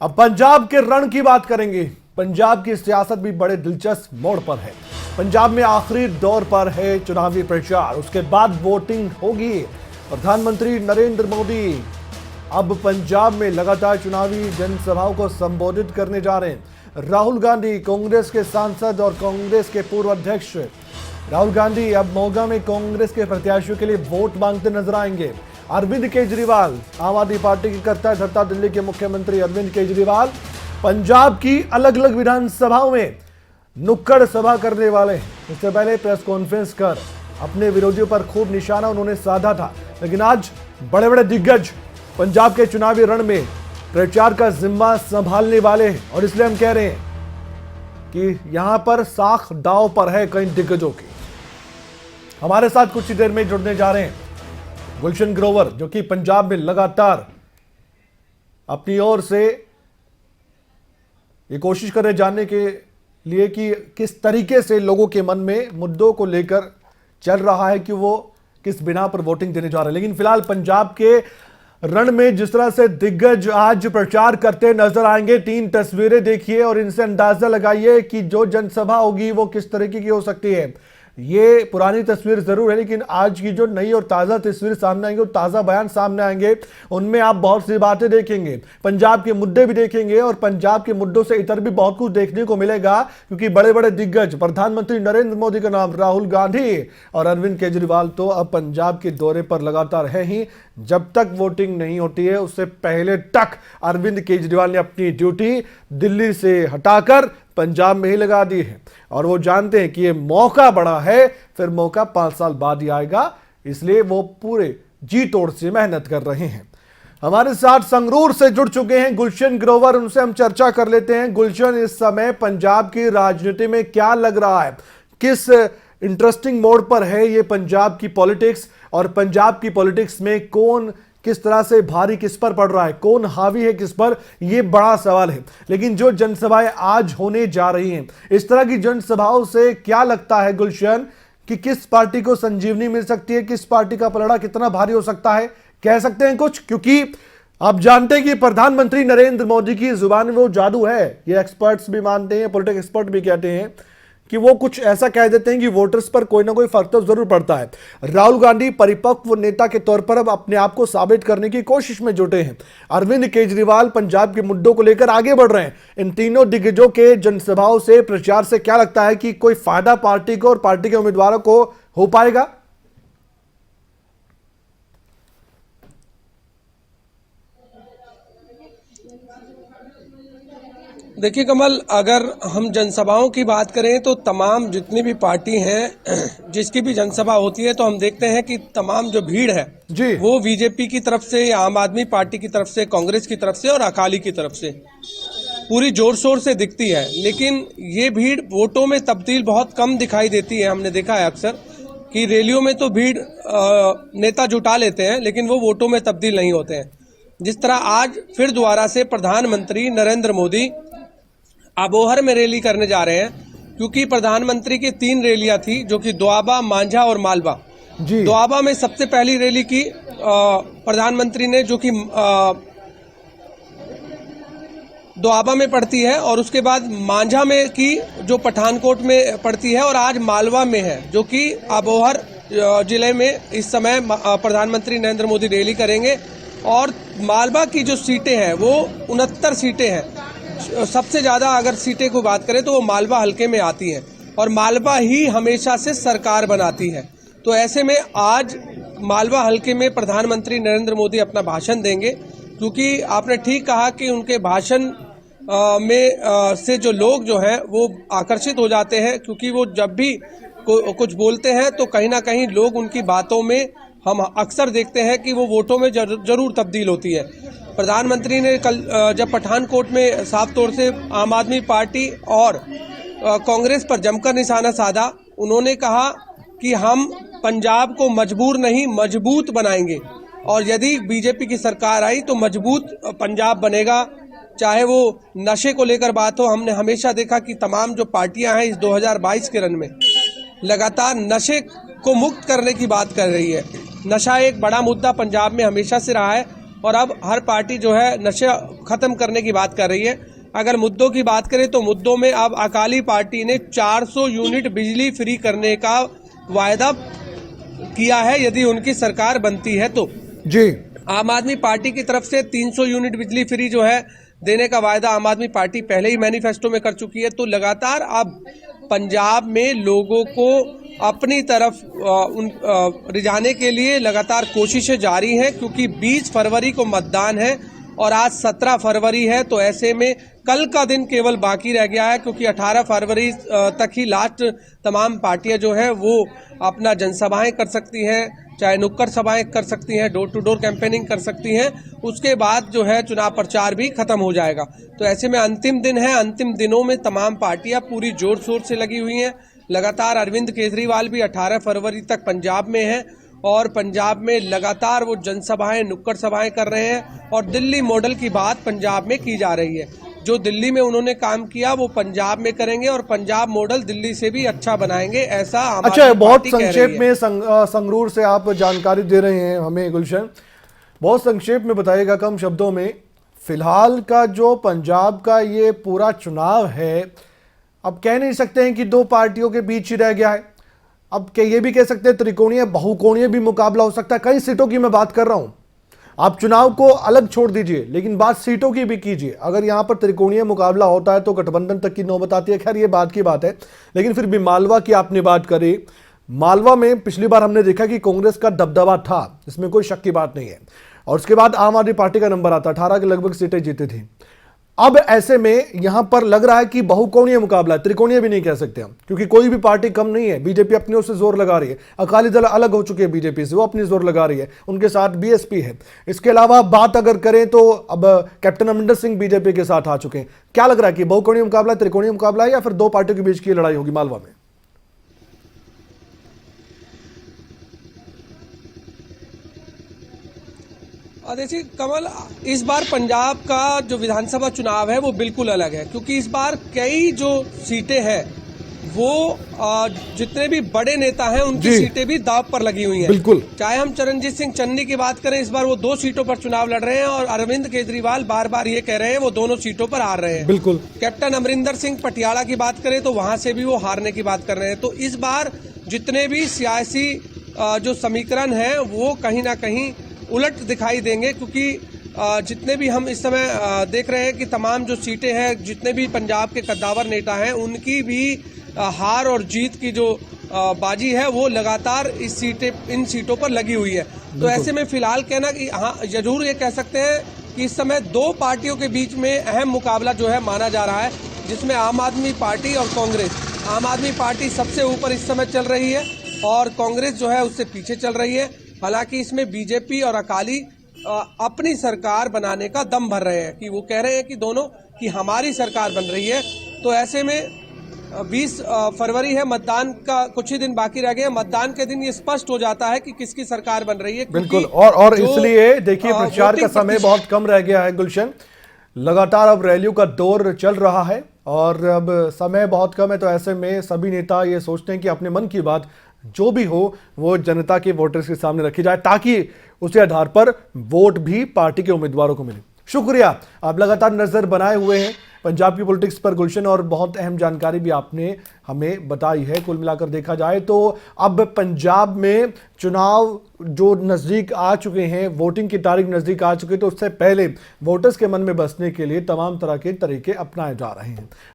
अब पंजाब के रण की बात करेंगे। पंजाब की सियासत भी बड़े दिलचस्प मोड़ पर है। पंजाब में आखिरी दौर पर है चुनावी प्रचार, उसके बाद वोटिंग होगी। प्रधानमंत्री नरेंद्र मोदी अब पंजाब में लगातार चुनावी जनसभाओं को संबोधित करने जा रहे हैं। राहुल गांधी, कांग्रेस के सांसद और कांग्रेस के पूर्व अध्यक्ष राहुल गांधी अब मोगा में कांग्रेस के प्रत्याशियों के लिए वोट मांगते नजर आएंगे। अरविंद केजरीवाल, आम आदमी पार्टी की करता धरता दिल्ली के मुख्यमंत्री अरविंद केजरीवाल पंजाब की अलग अलग विधानसभाओं में नुक्कड़ सभा करने वाले हैं। इससे पहले प्रेस कॉन्फ्रेंस कर अपने विरोधियों पर खूब निशाना उन्होंने साधा था, लेकिन आज बड़े बड़े दिग्गज पंजाब के चुनावी रण में प्रचार का जिम्मा संभालने वाले हैं और इसलिए हम कह रहे हैं कि यहां पर साख दांव पर है कई दिग्गजों की। हमारे साथ कुछ ही देर में जुड़ने जा रहे हैं गुलशन ग्रोवर, जो कि पंजाब में लगातार अपनी ओर से ये कोशिश कर रहे जानने के लिए कि किस तरीके से लोगों के मन में मुद्दों को लेकर चल रहा है कि वो किस बिना पर वोटिंग देने जा रहे हैं। लेकिन फिलहाल पंजाब के रण में जिस तरह से दिग्गज आज प्रचार करते नजर आएंगे, 3 तस्वीरें देखिए और इनसे अंदाजा लगाइए कि जो जनसभा होगी वो किस तरीके की हो सकती है। ये पुरानी तस्वीर जरूर है, लेकिन आज की जो नई और ताज़ा तस्वीर सामने आएंगे और ताज़ा बयान सामने आएंगे, उनमें आप बहुत सी बातें देखेंगे, पंजाब के मुद्दे भी देखेंगे और पंजाब के मुद्दों से इतर भी बहुत कुछ देखने को मिलेगा, क्योंकि बड़े बड़े दिग्गज प्रधानमंत्री नरेंद्र मोदी का नाम, राहुल गांधी और अरविंद केजरीवाल तो अब पंजाब के दौरे पर लगातार है ही। जब तक वोटिंग नहीं होती है उससे पहले तक अरविंद केजरीवाल ने अपनी ड्यूटी दिल्ली से हटाकर पंजाब में ही लगा दी है और वो जानते हैं कि ये मौका बड़ा है, फिर मौका 5 साल बाद ही आएगा, इसलिए वो पूरे जी तोड़ से मेहनत कर रहे हैं। हमारे साथ संगरूर से जुड़ चुके हैं गुलशन ग्रोवर, उनसे हम चर्चा कर लेते हैं। गुलशन, इस समय पंजाब की राजनीति में क्या लग रहा है, किस इंटरेस्टिंग मोड़ पर है ये पंजाब की पॉलिटिक्स, और पंजाब की पॉलिटिक्स में कौन किस तरह से भारी किस पर पड़ रहा है, कौन हावी है किस पर, यह बड़ा सवाल है। लेकिन जो जनसभाएं आज होने जा रही हैं, इस तरह की जनसभाओं से क्या लगता है गुलशन कि किस पार्टी को संजीवनी मिल सकती है, किस पार्टी का पलड़ा कितना भारी हो सकता है, कह सकते हैं कुछ? क्योंकि आप जानते हैं कि प्रधानमंत्री नरेंद्र मोदी की जुबान में वो जादू है, ये एक्सपर्ट्स भी मानते हैं, पॉलिटिकल एक्सपर्ट भी कहते हैं कि वो कुछ ऐसा कह देते हैं कि वोटर्स पर कोई ना कोई फर्क तो जरूर पड़ता है। राहुल गांधी परिपक्व नेता के तौर पर अब अपने आप को साबित करने की कोशिश में जुटे हैं। अरविंद केजरीवाल पंजाब के मुद्दों को लेकर आगे बढ़ रहे हैं। इन तीनों दिग्गजों के जनसभाओं से, प्रचार से क्या लगता है कि कोई फायदा पार्टी को और पार्टी के उम्मीदवारों को हो पाएगा? देखिए कमल, अगर हम जनसभाओं की बात करें तो तमाम जितनी भी पार्टी हैं, जिसकी भी जनसभा होती है तो हम देखते हैं कि तमाम जो भीड़ है जी, वो बीजेपी की तरफ से, आम आदमी पार्टी की तरफ से, कांग्रेस की तरफ से और अकाली की तरफ से पूरी जोर शोर से दिखती है। लेकिन ये भीड़ वोटों में तब्दील बहुत कम दिखाई देती है। हमने देखा है अक्सर कि रैलियों में तो भीड़ नेता जुटा लेते हैं, लेकिन वो वोटों में तब्दील नहीं होते हैं। जिस तरह आज फिर दोबारा से प्रधानमंत्री नरेंद्र मोदी अबोहर में रैली करने जा रहे हैं, क्योंकि प्रधानमंत्री की 3 रैलियां थी, जो कि दोआबा, मांझा और मालवा। दोआबा में सबसे पहली रैली की प्रधानमंत्री ने, जो कि दोआबा में पड़ती है, और उसके बाद मांझा में की जो पठानकोट में पड़ती है, और आज मालवा में है जो कि अबोहर जिले में इस समय प्रधानमंत्री नरेंद्र मोदी रैली करेंगे। और मालवा की जो सीटें हैं वो 69 सीटें हैं। सबसे ज्यादा अगर सीटें को बात करें तो वो मालवा हलके में आती हैं, और मालवा ही हमेशा से सरकार बनाती है। तो ऐसे में आज मालवा हलके में प्रधानमंत्री नरेंद्र मोदी अपना भाषण देंगे, क्योंकि आपने ठीक कहा कि उनके भाषण में से जो लोग जो हैं वो आकर्षित हो जाते हैं, क्योंकि वो जब भी कुछ बोलते हैं तो कहीं ना कहीं लोग उनकी बातों में, हम अक्सर देखते हैं कि वो वोटों में जरूर तब्दील होती है। प्रधानमंत्री ने कल जब पठानकोट में साफ तौर से आम आदमी पार्टी और कांग्रेस पर जमकर निशाना साधा, उन्होंने कहा कि हम पंजाब को मजबूर नहीं मजबूत बनाएंगे, और यदि बीजेपी की सरकार आई तो मजबूत पंजाब बनेगा। चाहे वो नशे को लेकर बात हो, हमने हमेशा देखा कि तमाम जो पार्टियां हैं इस 2022 के रन में लगातार नशे को मुक्त करने की बात कर रही है। नशा एक बड़ा मुद्दा पंजाब में हमेशा से रहा है, और अब हर पार्टी जो है नशा खत्म करने की बात कर रही है। अगर मुद्दों की बात करें तो मुद्दों में अब अकाली पार्टी ने 400 यूनिट बिजली फ्री करने का वायदा किया है यदि उनकी सरकार बनती है तो। जी, आम आदमी पार्टी की तरफ से 300 यूनिट बिजली फ्री जो है देने का वायदा आम आदमी पार्टी पहले ही मैनिफेस्टो में कर चुकी है। तो लगातार अब पंजाब में लोगों को अपनी तरफ रिझाने के लिए लगातार कोशिशें जारी हैं, क्योंकि 20 फरवरी को मतदान है और आज 17 फरवरी है। तो ऐसे में कल का दिन केवल बाकी रह गया है, क्योंकि 18 फरवरी तक ही लास्ट तमाम पार्टियां जो है वो अपना जनसभाएं कर सकती हैं, चाहे नुक्कड़ सभाएं कर सकती हैं, डोर टू डोर कैंपेनिंग कर सकती हैं। उसके बाद जो है चुनाव प्रचार भी खत्म हो जाएगा। तो ऐसे में अंतिम दिन है, अंतिम दिनों में तमाम पार्टियां पूरी जोर शोर से लगी हुई हैं। लगातार अरविंद केजरीवाल भी 18 फरवरी तक पंजाब में हैं और पंजाब में लगातार वो जनसभाएं, नुक्कड़ सभाएं कर रहे हैं और दिल्ली मॉडल की बात पंजाब में की जा रही है। जो दिल्ली में उन्होंने काम किया वो पंजाब में करेंगे और पंजाब मॉडल दिल्ली से भी अच्छा बनाएंगे, ऐसा आम अच्छा, आदमी बहुत पार्टी कह रही संक्षेप है। में संगरूर से आप जानकारी दे रहे हैं हमें गुलशन, बहुत संक्षेप में बताइएगा कम शब्दों में। फिलहाल का जो पंजाब का ये पूरा चुनाव है, अब कह नहीं सकते हैं कि दो पार्टियों के बीच ही रह गया है, अब क्या ये भी कह सकते हैं त्रिकोणीय बहुकोणीय भी मुकाबला हो सकता है। कई सीटों की मैं बात कर रहा हूं, आप चुनाव को अलग छोड़ दीजिए लेकिन बात सीटों की भी कीजिए। अगर यहां पर त्रिकोणीय मुकाबला होता है तो गठबंधन तक की नौबत आती है। खैर ये बात की बात है, लेकिन फिर भी मालवा की आपने बात करी, मालवा में पिछली बार हमने देखा कि कांग्रेस का दबदबा था, इसमें कोई शक की बात नहीं है, और उसके बाद आम आदमी पार्टी का नंबर आता, 18 के लगभग सीटें जीती थी। अब ऐसे में यहां पर लग रहा है कि बहुकोणीय मुकाबला, त्रिकोणीय भी नहीं कह सकते हम, क्योंकि कोई भी पार्टी कम नहीं है। बीजेपी अपनी ओर से जोर लगा रही है, अकाली दल अलग हो चुके हैं बीजेपी से, वो अपनी जोर लगा रही है, उनके साथ बीएसपी है। इसके अलावा बात अगर करें तो अब कैप्टन अमरिंदर सिंह बीजेपी के साथ आ चुके हैं। क्या लग रहा है कि बहुकोणीय मुकाबला, त्रिकोणीय मुकाबला है, या फिर दो पार्टियों के बीच की लड़ाई होगी मालवा में? देखिए कमल, इस बार पंजाब का जो विधानसभा चुनाव है वो बिल्कुल अलग है, क्योंकि इस बार कई जो सीटें हैं वो जितने भी बड़े नेता हैं उनकी सीटें भी दांव पर लगी हुई हैं। बिल्कुल, चाहे हम चरणजीत सिंह चन्नी की बात करें, इस बार वो 2 सीटों पर चुनाव लड़ रहे हैं और अरविंद केजरीवाल बार बार ये कह रहे हैं वो दोनों सीटों पर हार रहे हैं। बिल्कुल, कैप्टन अमरिंदर सिंह पटियाला की बात करें तो वहां से भी वो हारने की बात कर रहे हैं। तो इस बार जितने भी सियासी जो समीकरण है वो कहीं ना कहीं उलट दिखाई देंगे, क्योंकि जितने भी हम इस समय देख रहे हैं कि तमाम जो सीटें हैं, जितने भी पंजाब के कद्दावर नेता हैं, उनकी भी हार और जीत की जो बाजी है वो लगातार इन सीटों पर लगी हुई है। तो ऐसे में फिलहाल कहना कि हाँ, जरूर ये कह सकते हैं कि इस समय दो पार्टियों के बीच में अहम मुकाबला जो है माना जा रहा है, जिसमें आम आदमी पार्टी और कांग्रेस। आम आदमी पार्टी सबसे ऊपर इस समय चल रही है और कांग्रेस जो है उससे पीछे चल रही है। हालांकि इसमें बीजेपी और अकाली अपनी सरकार बनाने का दम भर रहे हैं, कि वो कह रहे हैं कि दोनों कि हमारी सरकार बन रही है। तो ऐसे में 20 फरवरी है, मतदान का कुछ ही दिन बाकी रह गए। मतदान के दिन ये स्पष्ट हो जाता है कि किसकी सरकार बन रही है। बिल्कुल, और इसलिए देखिए प्रचार का समय बहुत कम रह गया है गुलशन, लगातार अब रैलियों का दौर चल रहा है और अब समय बहुत कम है। तो ऐसे में सभी नेता ये सोचते हैं कि अपने मन की बात जो भी हो वो जनता के वोटर्स के सामने रखी जाए, ताकि उसी आधार पर वोट भी पार्टी के उम्मीदवारों को मिले। शुक्रिया, आप लगातार नजर बनाए हुए हैं पंजाब की पॉलिटिक्स पर गुलशन, और बहुत अहम जानकारी भी आपने हमें बताई है। कुल मिलाकर देखा जाए तो अब पंजाब में चुनाव जो नज़दीक आ चुके हैं, वोटिंग की तारीख नज़दीक आ चुकी है, तो उससे पहले वोटर्स के मन में बसने के लिए तमाम तरह के तरीके अपनाए जा रहे हैं।